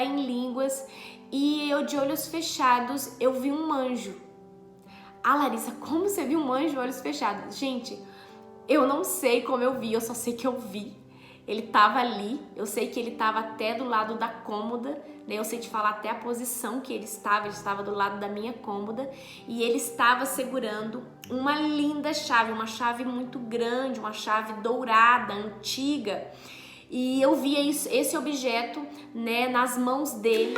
orar em línguas e eu, de olhos fechados, eu vi um anjo. Ah, Larissa, como você viu um anjo de olhos fechados? Gente, eu não sei como eu vi, eu só sei que eu vi. Ele tava ali, eu sei que ele tava até do lado da cômoda, né? Eu sei te falar até a posição que ele estava do lado da minha cômoda, e ele estava segurando uma linda chave, uma chave muito grande, uma chave dourada, antiga, e eu via esse objeto, né, nas mãos dele.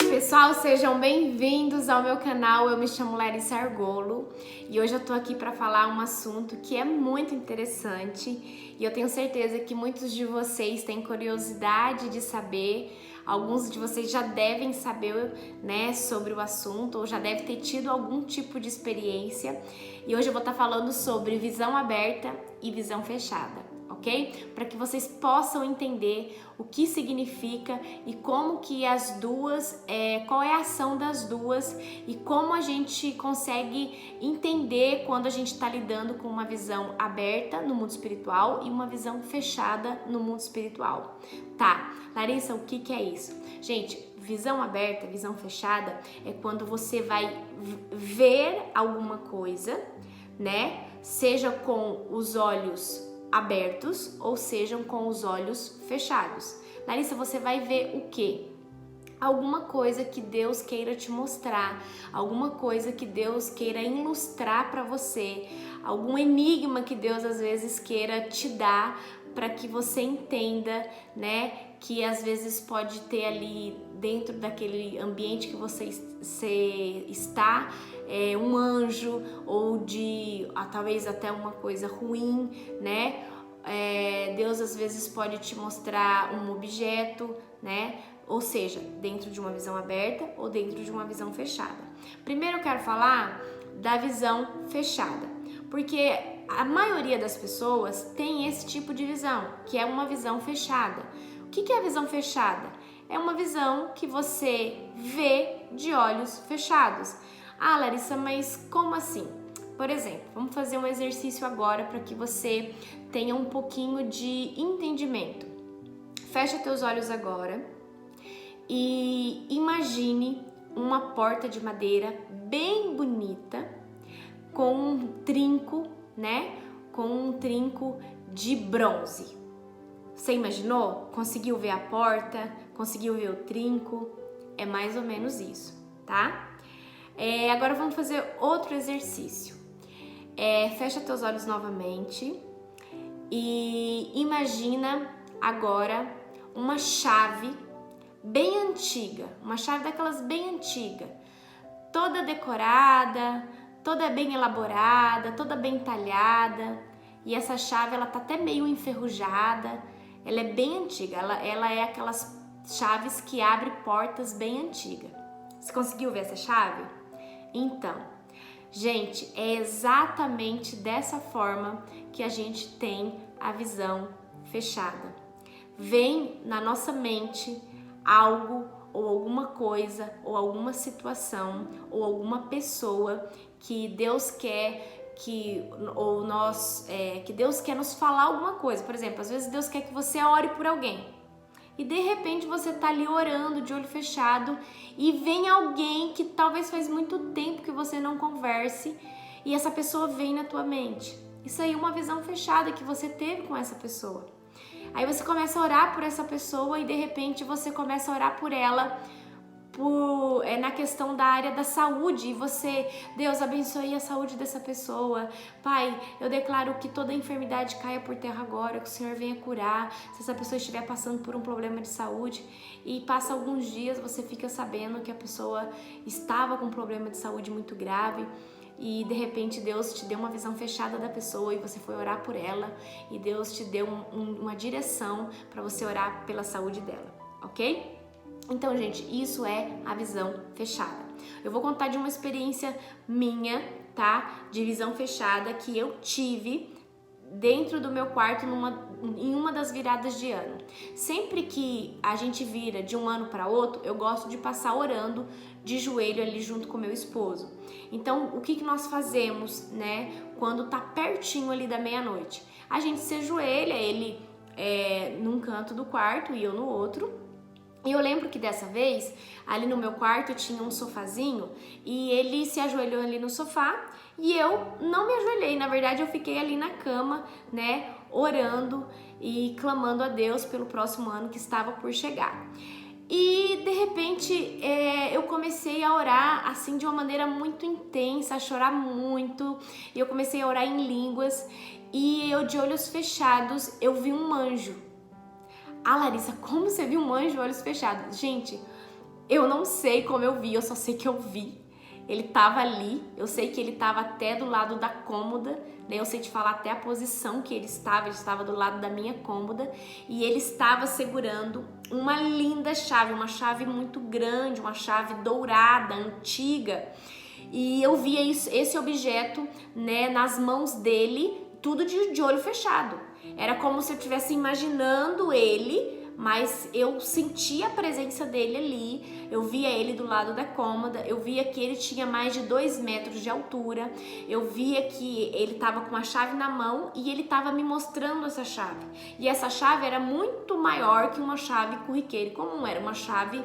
Pessoal, sejam bem-vindos ao meu canal. Eu me chamo Larissa Argolo e hoje eu tô aqui para falar um assunto que é muito interessante e eu tenho certeza que muitos de vocês têm curiosidade de saber. Alguns de vocês já devem saber, né, sobre o assunto ou já devem ter tido algum tipo de experiência. E hoje eu vou estar falando sobre visão aberta e visão fechada. Ok? Para que vocês possam entender o que significa e como que as duas, qual é a ação das duas e como a gente consegue entender quando a gente está lidando com uma visão aberta no mundo espiritual e uma visão fechada no mundo espiritual. Tá, Larissa, o que é isso? Gente, visão aberta, visão fechada é quando você vai ver alguma coisa, né? Seja com os olhos abertos ou sejam com os olhos fechados. Larissa, você vai ver o quê? Alguma coisa que Deus queira te mostrar, alguma coisa que Deus queira ilustrar para você, algum enigma que Deus às vezes queira te dar para que você entenda, né, que às vezes pode ter ali dentro daquele ambiente que você está, um anjo ou de talvez até uma coisa ruim, né? Deus às vezes pode te mostrar um objeto, né? Ou seja, dentro de uma visão aberta ou dentro de uma visão fechada. Primeiro eu quero falar da visão fechada, porque a maioria das pessoas tem esse tipo de visão, que é uma visão fechada. O que é a visão fechada? É uma visão que você vê de olhos fechados. Ah, Larissa, mas como assim? Por exemplo, vamos fazer um exercício agora para que você tenha um pouquinho de entendimento. Fecha teus olhos agora e imagine uma porta de madeira bem bonita com um trinco, né? Com um trinco de bronze. Você imaginou? Conseguiu ver a porta? Conseguiu ver o trinco? É mais ou menos isso, tá? Agora vamos fazer outro exercício. Fecha teus olhos novamente e imagina agora uma chave bem antiga, uma chave daquelas bem antiga, toda decorada, toda bem elaborada, toda bem talhada, e essa chave ela tá até meio enferrujada, ela é bem antiga, ela é aquelas chaves que abrem portas bem antigas. Você conseguiu ver essa chave? Então, gente, é exatamente dessa forma que a gente tem a visão fechada. Vem na nossa mente algo ou alguma coisa ou alguma situação ou alguma pessoa que Deus quer que Deus quer nos falar alguma coisa. Por exemplo, às vezes Deus quer que você ore por alguém. E de repente você tá ali orando de olho fechado e vem alguém que talvez faz muito tempo que você não converse e essa pessoa vem na tua mente. Isso aí é uma visão fechada que você teve com essa pessoa. Aí você começa a orar por essa pessoa e de repente você começa a orar por ela na questão da área da saúde e você, Deus abençoe a saúde dessa pessoa. Pai, eu declaro que toda enfermidade caia por terra agora, que o Senhor venha curar. Se essa pessoa estiver passando por um problema de saúde e passa alguns dias, você fica sabendo que a pessoa estava com um problema de saúde muito grave e de repente Deus te deu uma visão fechada da pessoa e você foi orar por ela e Deus te deu uma direção para você orar pela saúde dela, ok? Então, gente, isso é a visão fechada. Eu vou contar de uma experiência minha, tá? De visão fechada que eu tive dentro do meu quarto em uma das viradas de ano. Sempre que a gente vira de um ano para outro, eu gosto de passar orando de joelho ali junto com meu esposo. Então, o que nós fazemos, né, quando tá pertinho ali da meia-noite? a gente se ajoelha, ele num canto do quarto e eu no outro. E eu lembro que dessa vez, ali no meu quarto tinha um sofazinho e ele se ajoelhou ali no sofá e eu não me ajoelhei, na verdade eu fiquei ali na cama, né, orando e clamando a Deus pelo próximo ano que estava por chegar. E de repente eu comecei a orar assim de uma maneira muito intensa, a chorar muito, e eu comecei a orar em línguas e eu de olhos fechados eu vi um anjo. Ah, Larissa, como você viu um anjo de olhos fechados? Gente, eu não sei como eu vi, eu só sei que eu vi. Ele tava ali, eu sei que ele tava até do lado da cômoda, né? Eu sei te falar até a posição que ele estava do lado da minha cômoda e ele estava segurando uma linda chave, uma chave muito grande, uma chave dourada, antiga. E eu via esse objeto, né, nas mãos dele, tudo de olho fechado. Era como se eu estivesse imaginando ele, mas eu sentia a presença dele ali, eu via ele do lado da cômoda, eu via que ele tinha mais de 2 metros de altura, eu via que ele estava com a chave na mão e ele estava me mostrando essa chave. E essa chave era muito maior que uma chave corriqueira comum, era uma chave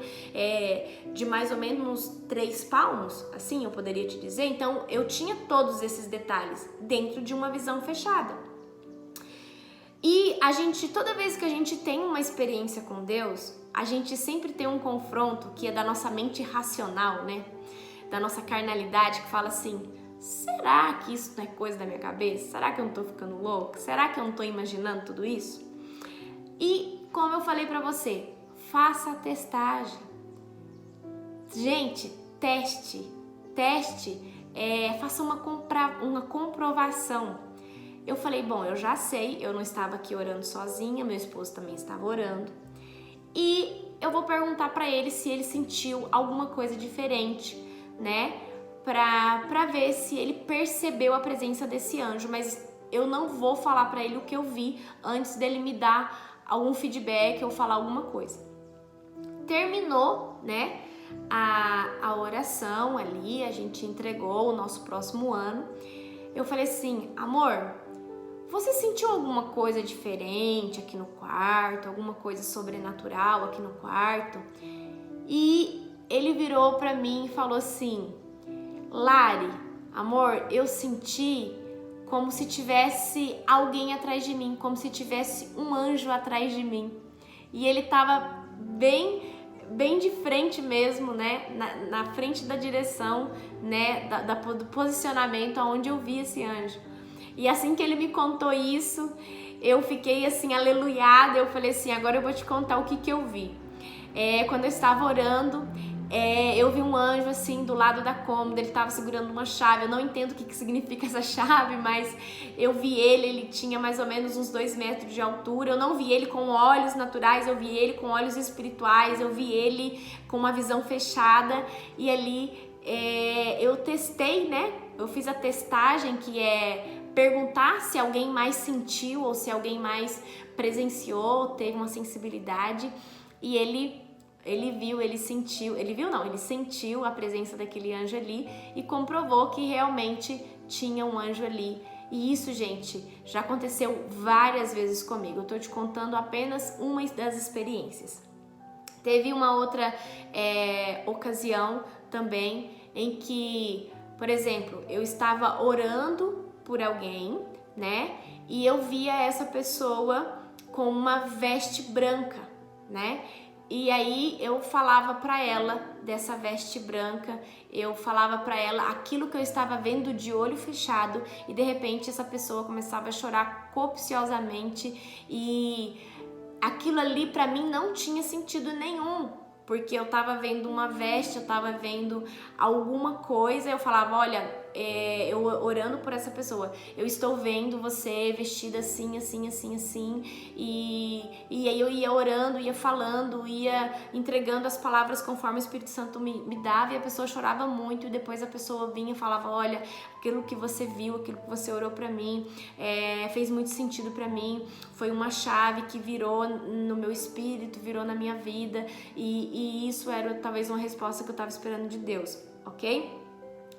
de mais ou menos 3 palmos, assim eu poderia te dizer. Então eu tinha todos esses detalhes dentro de uma visão fechada. E toda vez que a gente tem uma experiência com Deus, a gente sempre tem um confronto que é da nossa mente racional, né? Da nossa carnalidade, que fala assim: será que isso não é coisa da minha cabeça? Será que eu não tô ficando louca? Será que eu não tô imaginando tudo isso? E como eu falei pra você, faça a testagem. Gente, teste, faça uma comprovação. Eu falei, bom, eu já sei, eu não estava aqui orando sozinha, meu esposo também estava orando. E eu vou perguntar pra ele se ele sentiu alguma coisa diferente, né? Pra ver se ele percebeu a presença desse anjo. Mas eu não vou falar pra ele o que eu vi antes dele me dar algum feedback ou falar alguma coisa. Terminou, né, a oração ali, a gente entregou o nosso próximo ano. Eu falei assim, amor, você sentiu alguma coisa diferente aqui no quarto? Alguma coisa sobrenatural aqui no quarto? E ele virou pra mim e falou assim, Lari, amor, eu senti como se tivesse alguém atrás de mim, como se tivesse um anjo atrás de mim. E ele tava bem de frente mesmo, né, na frente da direção, né, do posicionamento onde eu vi esse anjo. E assim que ele me contou isso, eu fiquei assim, aleluiada, eu falei assim, agora eu vou te contar o que eu vi. Quando eu estava orando, eu vi um anjo assim do lado da cômoda, ele estava segurando uma chave, eu não entendo o que significa essa chave, mas eu vi ele tinha mais ou menos uns 2 metros de altura, eu não vi ele com olhos naturais, eu vi ele com olhos espirituais, eu vi ele com uma visão fechada e ali eu testei, né, eu fiz a testagem que é perguntar se alguém mais sentiu ou se alguém mais presenciou, teve uma sensibilidade e ele viu, ele sentiu a presença daquele anjo ali e comprovou que realmente tinha um anjo ali. E isso, gente, já aconteceu várias vezes comigo. Eu tô te contando apenas uma das experiências. Teve uma outra ocasião também em que, por exemplo, eu estava orando por alguém, né? E eu via essa pessoa com uma veste branca, né? E aí eu falava para ela dessa veste branca, eu falava para ela aquilo que eu estava vendo de olho fechado e de repente essa pessoa começava a chorar copiosamente e aquilo ali para mim não tinha sentido nenhum, porque eu tava vendo uma veste, eu tava vendo alguma coisa, eu falava, olha, eu orando por essa pessoa, eu estou vendo você vestida assim, assim, assim, assim, e aí eu ia orando, ia falando, ia entregando as palavras conforme o Espírito Santo me dava, e a pessoa chorava muito, e depois a pessoa vinha e falava, olha, aquilo que você viu, aquilo que você orou pra mim, fez muito sentido pra mim, foi uma chave que virou no meu espírito, virou na minha vida, e isso era talvez uma resposta que eu tava esperando de Deus, ok?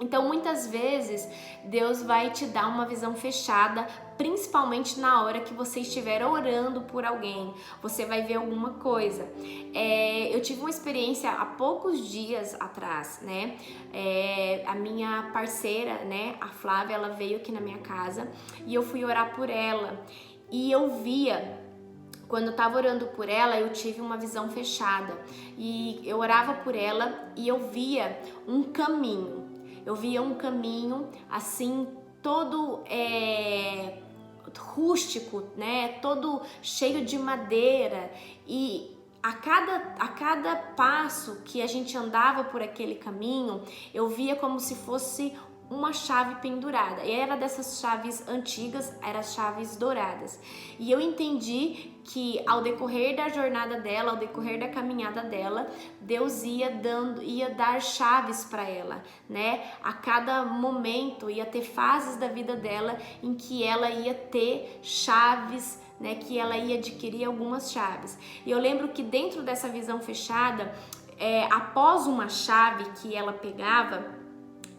Então, muitas vezes, Deus vai te dar uma visão fechada principalmente na hora que você estiver orando por alguém, você vai ver alguma coisa. Eu tive uma experiência há poucos dias atrás, né? A minha parceira, né, a Flávia, ela veio aqui na minha casa e eu fui orar por ela e eu via. Quando eu tava orando por ela, eu tive uma visão fechada e eu orava por ela e eu via um caminho. Eu via um caminho assim, todo rústico, né? Todo cheio de madeira e a cada passo que a gente andava por aquele caminho, eu via como se fosse uma chave pendurada, e era dessas chaves antigas, eram chaves douradas. E eu entendi que ao decorrer da jornada dela, ao decorrer da caminhada dela, Deus ia dar chaves para ela, né? A cada momento ia ter fases da vida dela em que ela ia ter chaves, né, que ela ia adquirir algumas chaves. E eu lembro que dentro dessa visão fechada, após uma chave que ela pegava,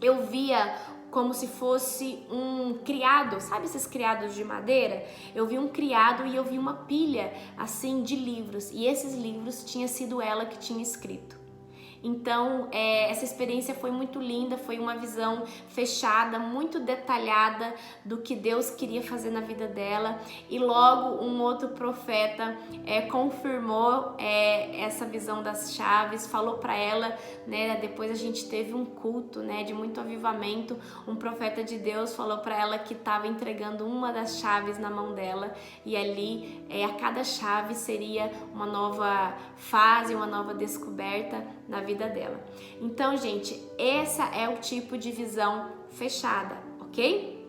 eu via como se fosse um criado, sabe esses criados de madeira? Eu vi um criado e eu vi uma pilha assim de livros, e esses livros tinha sido ela que tinha escrito. Então, essa experiência foi muito linda, foi uma visão fechada, muito detalhada do que Deus queria fazer na vida dela. E logo um outro profeta confirmou essa visão das chaves, falou para ela, né? Depois a gente teve um culto, né, de muito avivamento. Um profeta de Deus falou para ela que estava entregando uma das chaves na mão dela, e ali a cada chave seria uma nova fase, uma nova descoberta na vida dela. Então, gente, essa é o tipo de visão fechada, ok?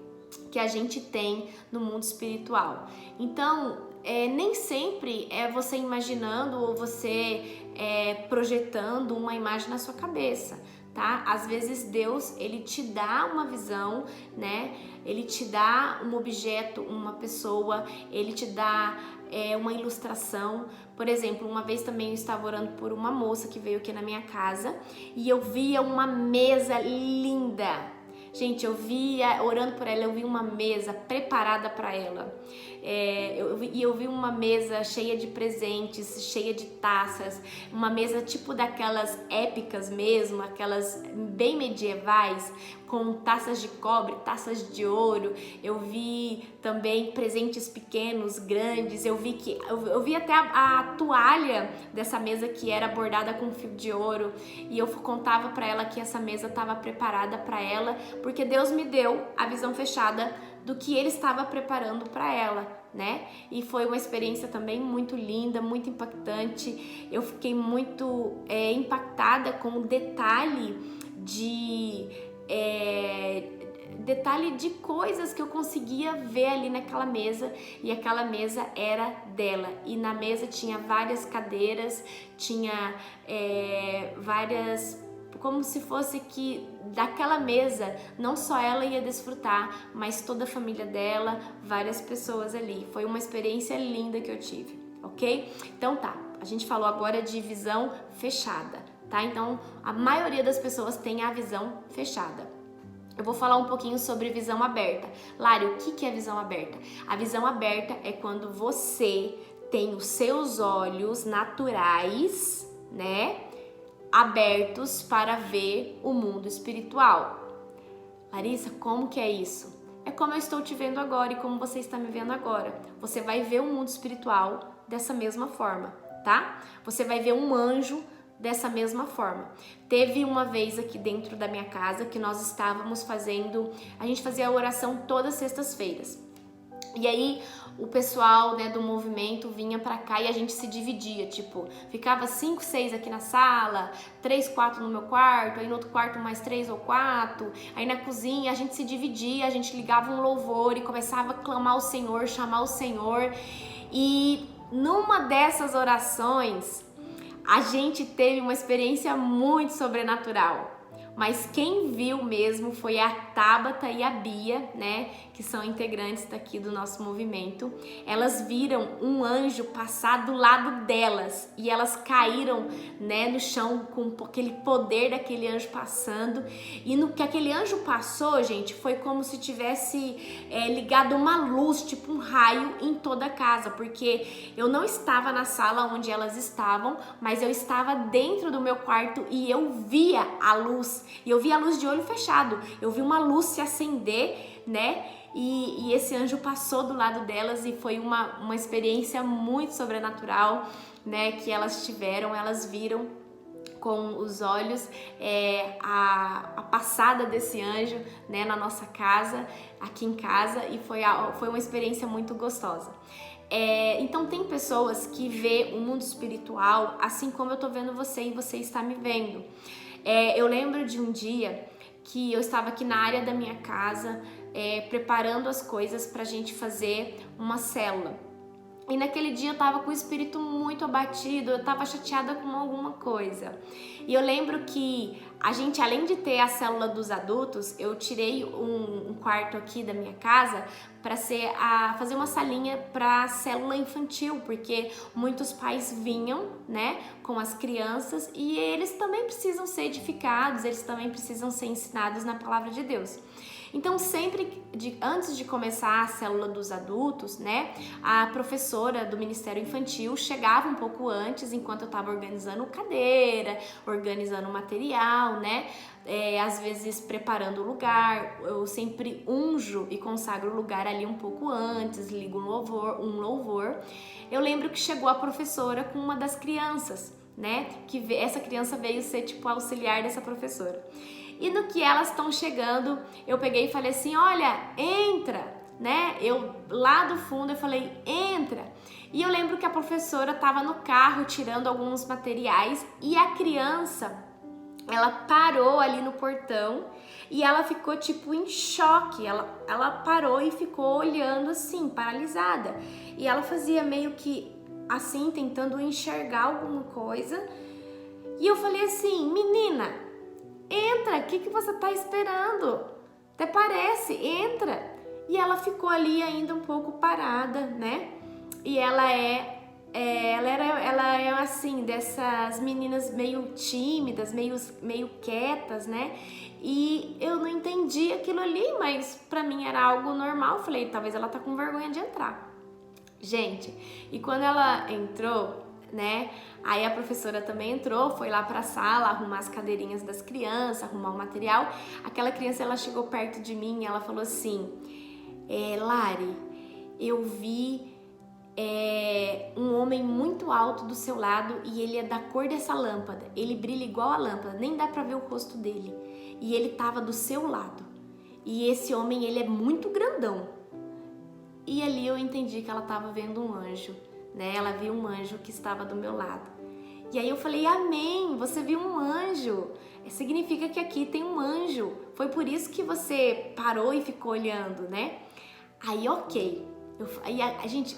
Que a gente tem no mundo espiritual. Então, nem sempre é você imaginando ou você projetando uma imagem na sua cabeça, tá? Às vezes Deus, ele te dá uma visão, né? Ele te dá um objeto, uma pessoa, ele te dá uma ilustração. Por exemplo, uma vez também eu estava orando por uma moça que veio aqui na minha casa e eu via uma mesa linda. Gente, orando por ela, eu vi uma mesa preparada para ela. Eu vi uma mesa cheia de presentes, cheia de taças, uma mesa tipo daquelas épicas mesmo, aquelas bem medievais, com taças de cobre, taças de ouro. Eu vi também presentes pequenos, grandes. Eu vi até a toalha dessa mesa que era bordada com fio de ouro, e eu contava para ela que essa mesa estava preparada para ela, porque Deus me deu a visão fechada do que Ele estava preparando para ela, né? E foi uma experiência também muito linda, muito impactante. Eu fiquei muito impactada com o detalhe de coisas que eu conseguia ver ali naquela mesa, e aquela mesa era dela, e na mesa tinha várias cadeiras, tinha várias, como se fosse que daquela mesa não só ela ia desfrutar, mas toda a família dela, várias pessoas ali. Foi uma experiência linda que eu tive, ok? Então tá, a gente falou agora de visão fechada, tá? Então a maioria das pessoas tem a visão fechada. Eu vou falar um pouquinho sobre visão aberta. Lari, o que é visão aberta? A visão aberta é quando você tem os seus olhos naturais, né, abertos para ver o mundo espiritual. Larissa, como que é isso? É como eu estou te vendo agora e como você está me vendo agora. Você vai ver o mundo espiritual dessa mesma forma, tá? Você vai ver um anjo dessa mesma forma. Teve uma vez aqui dentro da minha casa que nós estávamos a gente fazia a oração todas as sextas-feiras. E aí o pessoal, né, do movimento vinha pra cá e a gente se dividia, tipo, ficava 5, 6 aqui na sala, 3, 4 no meu quarto, aí no outro quarto mais 3 ou 4, aí na cozinha a gente se dividia, a gente ligava um louvor e começava a clamar o Senhor, chamar o Senhor. E numa dessas orações a gente teve uma experiência muito sobrenatural. mas quem viu mesmo foi a Tabata e a Bia, né, que são integrantes daqui do nosso movimento. Elas viram um anjo passar do lado delas e elas caíram, né, no chão com aquele poder daquele anjo passando. E no que aquele anjo passou, gente, foi como se tivesse ligado uma luz, tipo um raio em toda a casa, porque eu não estava na sala onde elas estavam, mas eu estava dentro do meu quarto e eu via a luz, e eu via a luz de olho fechado, eu vi uma luz se acender, né? E esse anjo passou do lado delas e foi uma experiência muito sobrenatural, né? Que elas tiveram, elas viram com os olhos a passada desse anjo, né, na nossa casa, aqui em casa, e foi uma experiência muito gostosa. Então tem pessoas que vê o mundo espiritual assim como eu tô vendo você e você está me vendo. Eu lembro de um dia que eu estava aqui na área da minha casa, preparando as coisas pra gente fazer uma célula. E naquele dia eu tava com o espírito muito abatido, eu tava chateada com alguma coisa. E eu lembro que a gente, além de ter a célula dos adultos, eu tirei um quarto aqui da minha casa para fazer uma salinha para célula infantil, porque muitos pais vinham, né, com as crianças e eles também precisam ser edificados, eles também precisam ser ensinados na palavra de Deus. Então, sempre antes de começar a célula dos adultos, né, a professora do Ministério Infantil chegava um pouco antes, enquanto eu estava organizando cadeira, organizando material, né, às vezes preparando o lugar. Eu sempre unjo e consagro o lugar ali um pouco antes, ligo um louvor. Eu lembro que chegou a professora com uma das crianças, né, que essa criança veio ser tipo auxiliar dessa professora. E no que elas estão chegando, eu peguei e falei assim, olha, entra, né? Eu lá do fundo eu falei, entra. E eu lembro que a professora estava no carro tirando alguns materiais e a criança, ela parou ali no portão e ela ficou tipo em choque. Ela parou e ficou olhando assim, paralisada. E ela fazia meio que assim, tentando enxergar alguma coisa. E eu falei assim, menina, entra, o que você tá esperando? Até parece, entra. E ela ficou ali ainda um pouco parada, né? E ela é assim, dessas meninas meio tímidas, meio quietas, né? E eu não entendi aquilo ali, mas pra mim era algo normal. Eu falei, talvez ela tá com vergonha de entrar. Gente, e quando ela entrou, né? Aí a professora também entrou, foi lá pra sala arrumar as cadeirinhas das crianças, arrumar o material. Aquela criança, ela chegou perto de mim e ela falou assim, Lari, eu vi um homem muito alto do seu lado e ele é da cor dessa lâmpada. Ele brilha igual a lâmpada, nem dá pra ver o rosto dele. E ele tava do seu lado. E esse homem, ele é muito grandão. E ali eu entendi que ela tava vendo um anjo, né? Ela viu um anjo que estava do meu lado. E aí eu falei, amém, você viu um anjo. Significa que aqui tem um anjo. Foi por isso que você parou e ficou olhando, né? Aí, ok. Aí a gente,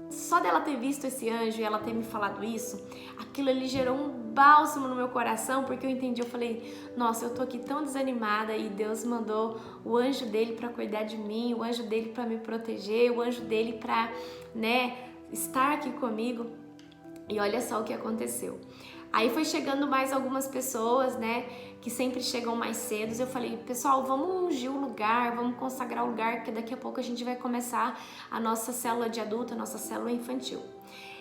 só dela ter visto esse anjo e ela ter me falado isso, aquilo ali gerou um bálsamo no meu coração, porque eu entendi, eu falei, nossa, eu tô aqui tão desanimada e Deus mandou o anjo dele para cuidar de mim, o anjo dele para me proteger, o anjo dele para, né, estar aqui comigo. E olha só o que aconteceu. Aí foi chegando mais algumas pessoas, né, que sempre chegam mais cedo. Eu falei, pessoal, vamos ungir o lugar, vamos consagrar o lugar, porque daqui a pouco a gente vai começar a nossa célula de adulto, a nossa célula infantil.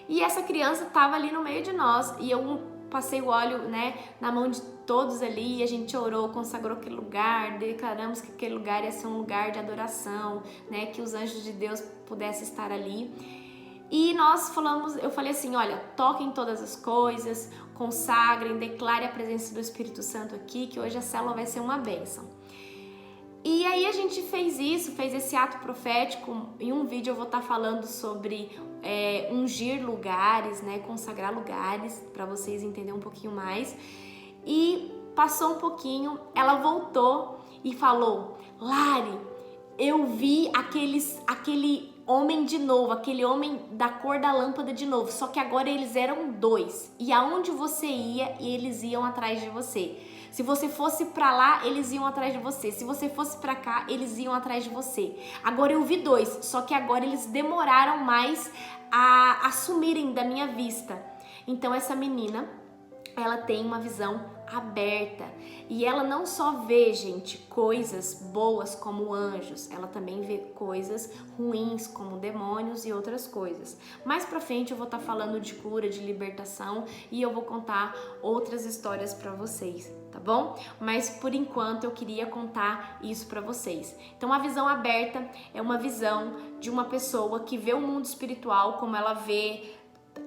E essa criança estava ali no meio de nós e eu passei o óleo, né, na mão de todos ali, e a gente orou, consagrou aquele lugar, declaramos que aquele lugar ia ser um lugar de adoração, né, que os anjos de Deus pudessem estar ali. E nós falamos, eu falei assim, olha, toquem todas as coisas, consagrem, declare a presença do Espírito Santo aqui, que hoje a célula vai ser uma bênção. E aí a gente fez isso, fez esse ato profético. Em um vídeo eu vou estar falando sobre ungir lugares, né, consagrar lugares, para vocês entenderem um pouquinho mais. E passou um pouquinho, ela voltou e falou, Lari, eu vi aquele homem de novo, aquele homem da cor da lâmpada de novo, só que agora eles eram dois, e aonde você ia, eles iam atrás de você. Se você fosse pra lá, eles iam atrás de você. Se você fosse pra cá, eles iam atrás de você. Agora eu vi dois, só que agora eles demoraram mais a sumirem da minha vista. Então essa menina, ela tem uma visão aberta e ela não só vê, gente, coisas boas como anjos, ela também vê coisas ruins como demônios e outras coisas. Mais pra frente eu vou estar falando de cura, de libertação e eu vou contar outras histórias pra vocês, tá bom? Mas por enquanto eu queria contar isso pra vocês. Então a visão aberta é uma visão de uma pessoa que vê o mundo espiritual como ela vê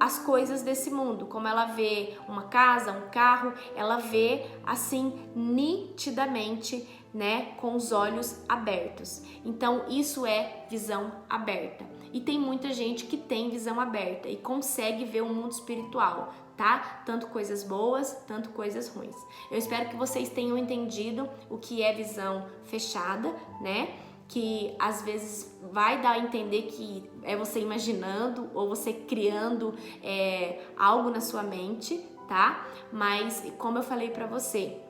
as coisas desse mundo, como ela vê uma casa, um carro, ela vê assim nitidamente, né, com os olhos abertos. Então isso é visão aberta. E tem muita gente que tem visão aberta e consegue ver o mundo espiritual, tá? Tanto coisas boas, tanto coisas ruins. Eu espero que vocês tenham entendido o que é visão fechada, né? Que às vezes vai dar a entender que é você imaginando ou você criando algo na sua mente, tá? Mas como eu falei pra você,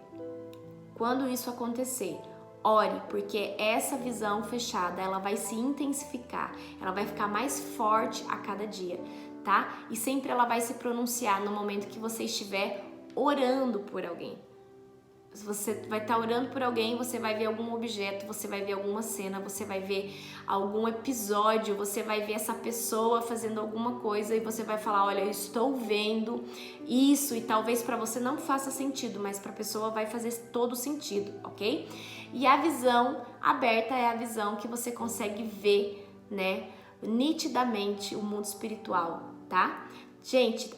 quando isso acontecer, ore, porque essa visão fechada, ela vai se intensificar, ela vai ficar mais forte a cada dia, tá? E sempre ela vai se pronunciar no momento que você estiver orando por alguém. Você vai estar orando por alguém, você vai ver algum objeto, você vai ver alguma cena, você vai ver algum episódio, você vai ver essa pessoa fazendo alguma coisa e você vai falar, olha, eu estou vendo isso, e talvez para você não faça sentido, mas para a pessoa vai fazer todo sentido, ok? E a visão aberta é a visão que você consegue ver, né, nitidamente o mundo espiritual, tá? Gente,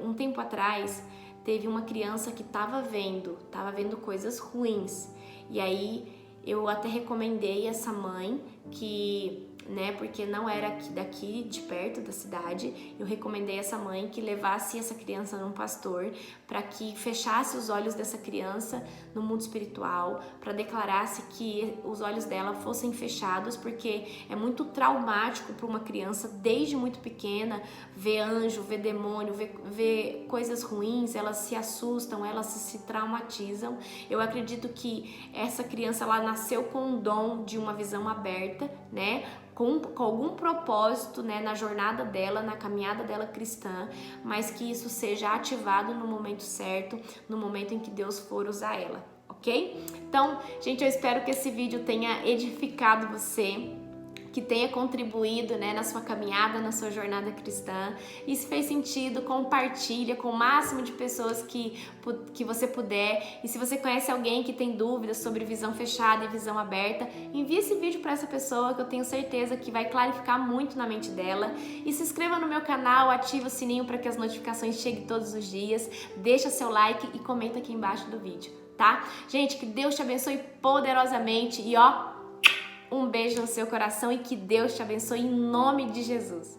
um tempo atrás teve uma criança que estava vendo coisas ruins. E aí eu até recomendei essa mãe que, né, porque não era daqui de perto da cidade, eu recomendei essa mãe que levasse essa criança num pastor para que fechasse os olhos dessa criança no mundo espiritual, para declarasse que os olhos dela fossem fechados, porque é muito traumático para uma criança desde muito pequena ver anjo, ver demônio, ver coisas ruins, elas se assustam, elas se traumatizam. Eu acredito que essa criança, ela nasceu com um dom de uma visão aberta, né? Com algum propósito, né, na jornada dela, na caminhada dela cristã, mas que isso seja ativado no momento certo, no momento em que Deus for usar ela, ok? Então, gente, eu espero que esse vídeo tenha edificado você, que tenha contribuído, né, na sua caminhada, na sua jornada cristã. E se fez sentido, compartilha com o máximo de pessoas que você puder. E se você conhece alguém que tem dúvidas sobre visão fechada e visão aberta, envie esse vídeo para essa pessoa, que eu tenho certeza que vai clarificar muito na mente dela. E se inscreva no meu canal, ative o sininho para que as notificações cheguem todos os dias. Deixa seu like e comenta aqui embaixo do vídeo, tá? Gente, que Deus te abençoe poderosamente e ó, um beijo no seu coração e que Deus te abençoe em nome de Jesus.